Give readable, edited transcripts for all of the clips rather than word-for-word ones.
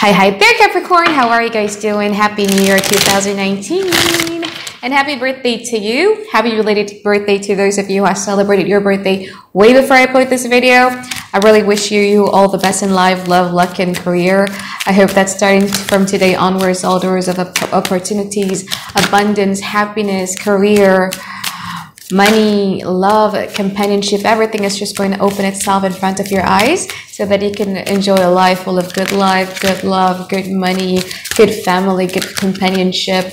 Hi there, Capricorn. How are you guys doing? Happy New Year 2019 and happy birthday to you. Happy belated birthday to those of you who have celebrated your birthday way before I put this video. I really wish you all the best in life, love, luck, and career. I hope that starting from today onwards, all doors of opportunities, abundance, happiness, career, money, love, companionship, everything is just going to open itself in front of your eyes so that you can enjoy a life full of good life, good love, good money, good family, good companionship,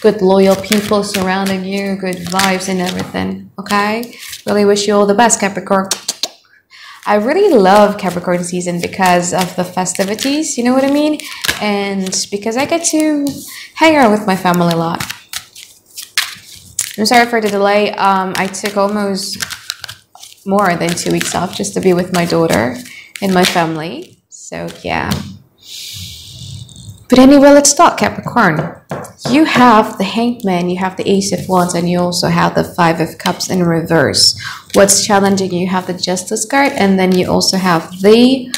good loyal people surrounding you, good vibes and everything. Okay? Really wish you all the best, Capricorn. I really love Capricorn season because of the festivities, you know what I mean? And because I get to hang out with my family a lot. I'm sorry for the delay. I took almost more than 2 weeks off just to be with my daughter and my family. So yeah. But anyway, let's talk Capricorn. You have the Hangman, you have the Ace of Wands, and you also have the Five of Cups in reverse. What's challenging? You have the Justice card, and then you also have the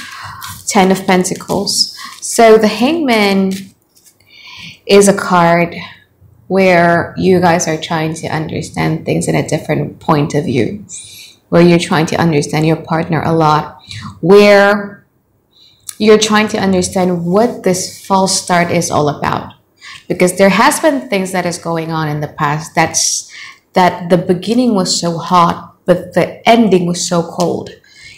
Ten of Pentacles. So the Hangman is a card where you guys are trying to understand things in a different point of view, where you're trying to understand your partner a lot, where you're trying to understand what this false start is all about. Because there has been things that is going on in the past that the beginning was so hot, but the ending was so cold.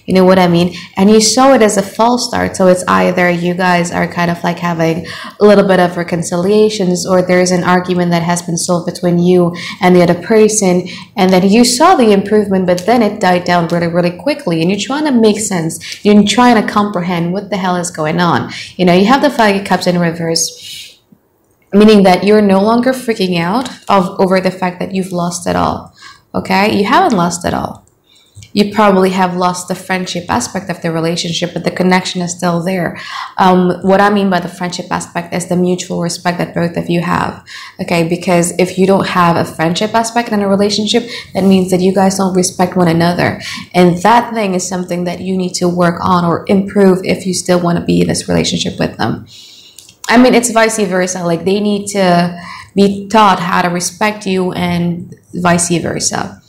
You know what I mean? And you saw it as a false start. So it's either you guys are kind of like having a little bit of reconciliations, or there's an argument that has been solved between you and the other person. And then you saw the improvement, but then it died down really, really quickly. And you're trying to make sense. You're trying to comprehend what the hell is going on. You know, you have the Five of Cups in reverse, meaning that you're no longer freaking out over the fact that you've lost it all. Okay? You haven't lost it all. You probably have lost the friendship aspect of the relationship, but the connection is still there. What I mean by the friendship aspect is the mutual respect that both of you have. Okay, because if you don't have a friendship aspect in a relationship, that means that you guys don't respect one another. And that thing is something that you need to work on or improve if you still want to be in this relationship with them. I mean, it's vice versa. Like, they need to be taught how to respect you and vice versa.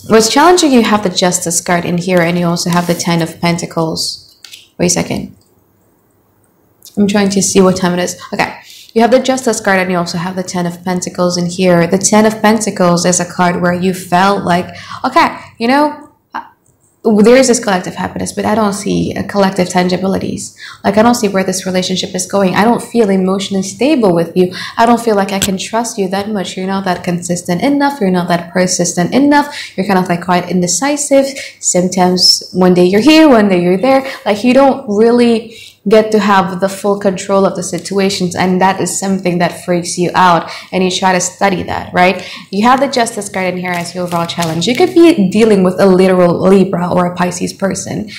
What's challenging, you have the Justice card in here, and you also have the Ten of Pentacles. Wait a second. I'm trying to see what time it is. Okay. You have the Justice card, and you also have the Ten of Pentacles in here. The Ten of Pentacles is a card where you felt like, okay, you know, there is this collective happiness, but I don't see a collective tangibilities. Like, I don't see where this relationship is going. I don't feel emotionally stable with you. I don't feel like I can trust you that much. You're not that consistent enough. You're not that persistent enough. You're kind of like quite indecisive. Sometimes one day you're here, one day you're there. Like, you don't really get to have the full control of the situations, and that is something that freaks you out, and you try to study that, right? You have the Justice card in here as your overall challenge. You could be dealing with a literal Libra or a Pisces person,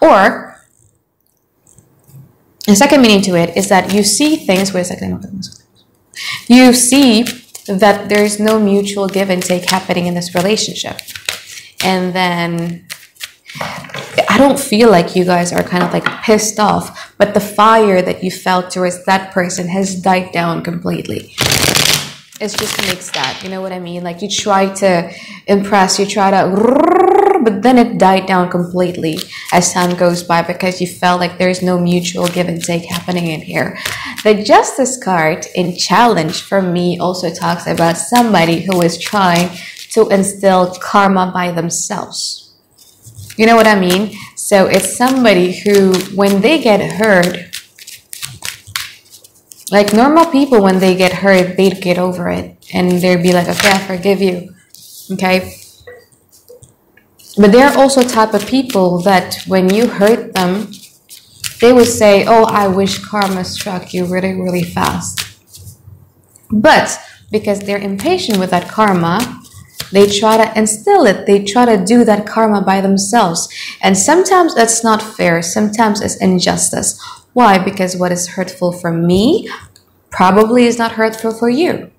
or the second meaning to it is that you see things. Wait a second. You see that there's no mutual give and take happening in this relationship, and then I don't feel like you guys are kind of like pissed off, but the fire that you felt towards that person has died down completely. It's just mixed that, you know what I mean? Like, you try to impress, you try to, but then it died down completely as time goes by because you felt like there's no mutual give and take happening in here. The Justice card in challenge for me also talks about somebody who is trying to instill karma by themselves. You know what I mean? So it's somebody who, when they get hurt, like normal people, when they get hurt, they'd get over it. And they'd be like, okay, I forgive you. Okay? But there are also type of people that when you hurt them, they would say, oh, I wish karma struck you really, really fast. But because they're impatient with that karma, they try to instill it. They try to do that karma by themselves. And sometimes that's not fair. Sometimes it's injustice. Why? Because what is hurtful for me probably is not hurtful for you.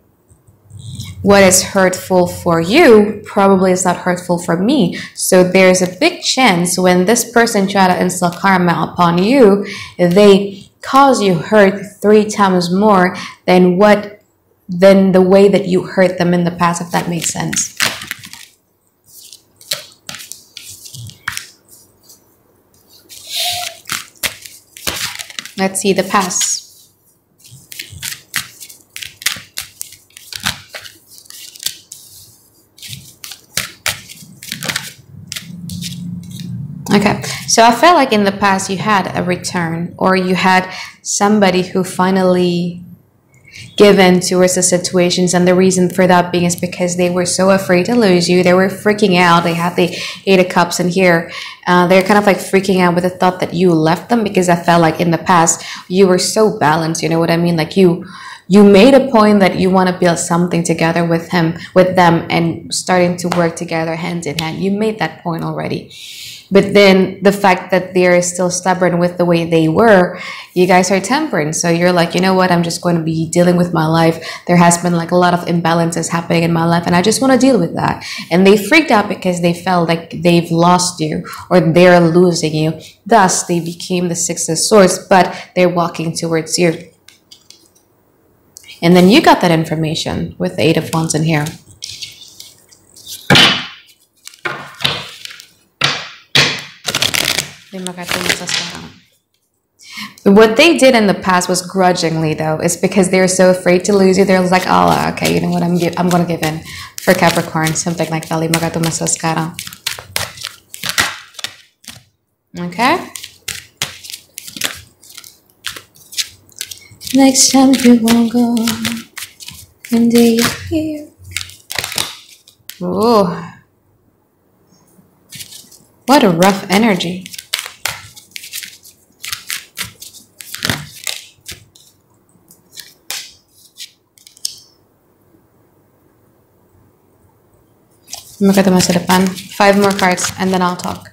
What is hurtful for you probably is not hurtful for me. So there's a big chance when this person try to instill karma upon you, they cause you hurt 3 times more than the way that you hurt them in the past, if that makes sense. Let's see the past. Okay, so I felt like in the past you had a return, or you had somebody who finally gave in towards the situations, and the reason for that being is because they were so afraid to lose you. They were freaking out. They had the 8 of Cups in here. They're kind of like freaking out with the thought that you left them, because I felt like in the past you were so balanced, you know what I mean? Like you made a point that you want to build something together with them, and starting to work together hand in hand. You made that point already. But then the fact that they're still stubborn with the way they were, you guys are tempering. So you're like, you know what, I'm just going to be dealing with my life. There has been like a lot of imbalances happening in my life, and I just want to deal with that. And they freaked out because they felt like they've lost you, or they're losing you. Thus, they became the 6 of Swords, but they're walking towards you. And then you got that information with the 8 of Wands in here. What they did in the past was grudgingly, though. It's because they're so afraid to lose you. They're like, oh, okay, you know what, I'm going to give in for Capricorn. Something like that. Okay. Next time you won't go and you're here. Ooh. What a rough energy. Look at masa depan. 5 more cards and then I'll talk.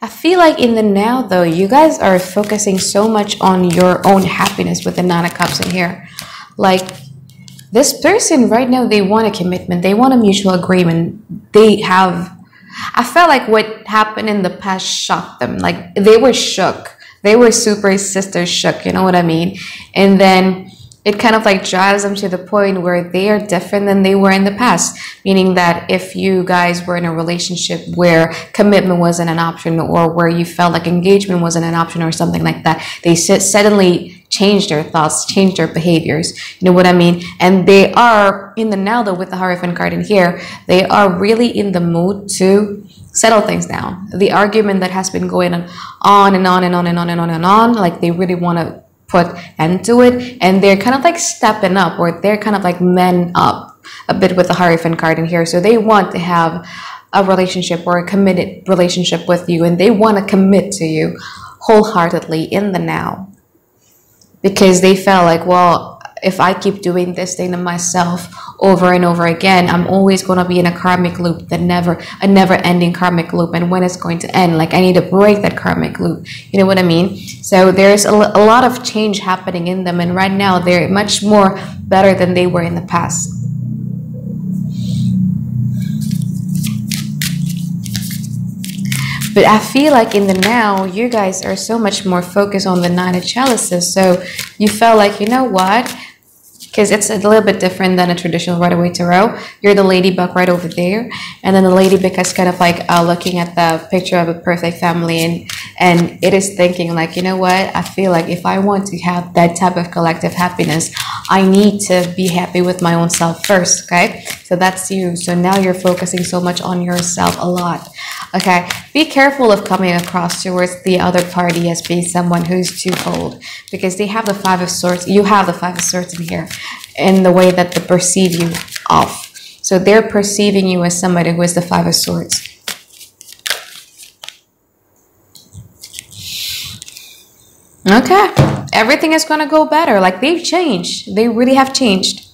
I feel like in the now, though, you guys are focusing so much on your own happiness with the 9 of Cups in here. Like, this person right now, they want a commitment. They want a mutual agreement. I felt like what happened in the past shocked them. Like, they were shook. They were super sister shook, you know what I mean? And then it kind of like drives them to the point where they are different than they were in the past. Meaning that if you guys were in a relationship where commitment wasn't an option, or where you felt like engagement wasn't an option or something like that, they suddenly changed their thoughts, changed their behaviors. You know what I mean? And they are in the now, though, with the Hierophant card in here, they are really in the mood to settle things down. The argument that has been going on and on and on and on and on and on, like they really want to put end to it, and they're kind of like stepping up, or they're kind of like men up a bit with the Hierophant card in here. So they want to have a relationship or a committed relationship with you, and they want to commit to you wholeheartedly in the now, because they felt like, well, if I keep doing this thing to myself over and over again, I'm always going to be in a karmic loop, a never-ending karmic loop. And when it's going to end, like I need to break that karmic loop. You know what I mean? So there's a lot of change happening in them, and right now they're much more better than they were in the past. But I feel like in the now, you guys are so much more focused on the 9 of Chalices. So you felt like, you know what? Because it's a little bit different than a traditional Rider-Waite Tarot. You're the ladybug right over there. And then the ladybug is kind of like looking at the picture of a perfect family. And it is thinking like, you know what? I feel like if I want to have that type of collective happiness, I need to be happy with my own self first, okay? So that's you. So now you're focusing so much on yourself a lot, okay? Be careful of coming across towards the other party as being someone who's too cold, because they have the 5 of Swords. You have the 5 of Swords in here, in the way that they perceive you off. So they're perceiving you as somebody who is the 5 of Swords. Okay, everything is going to go better. Like, they've changed. They really have changed.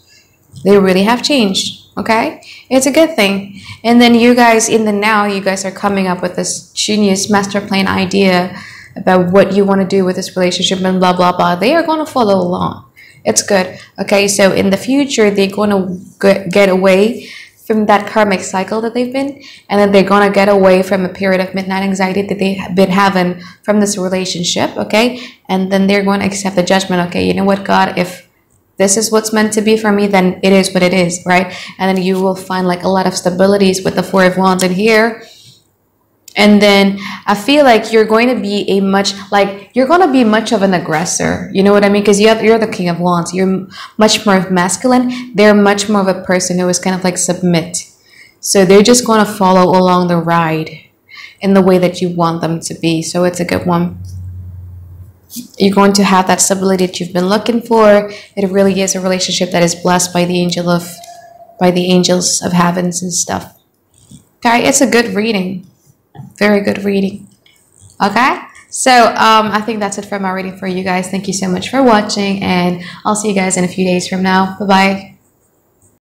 They really have changed. Okay, it's a good thing. And then you guys in the now, you guys are coming up with this genius master plan idea about what you want to do with this relationship and blah blah blah. They are going to follow along. It's good. Okay, so in the future they're going to get away from that karmic cycle that they've been, and then they're gonna get away from a period of midnight anxiety that they've been having from this relationship, okay? And then they're going to accept the judgment. Okay, you know what, God, if this is what's meant to be for me, then it is what it is, right? And then you will find like a lot of stabilities with the Four of Wands in here. And then I feel like you're going to be much of an aggressor. You know what I mean? Because you're the King of Wands. You're much more masculine. They're much more of a person who is kind of like submit. So they're just going to follow along the ride in the way that you want them to be. So it's a good one. You're going to have that stability that you've been looking for. It really is a relationship that is blessed by the angels of heavens and stuff. Okay, it's a good reading. Very good reading. Okay, so I think that's it for my reading for you guys. Thank you so much for watching, and I'll see you guys in a few days from now. Bye bye.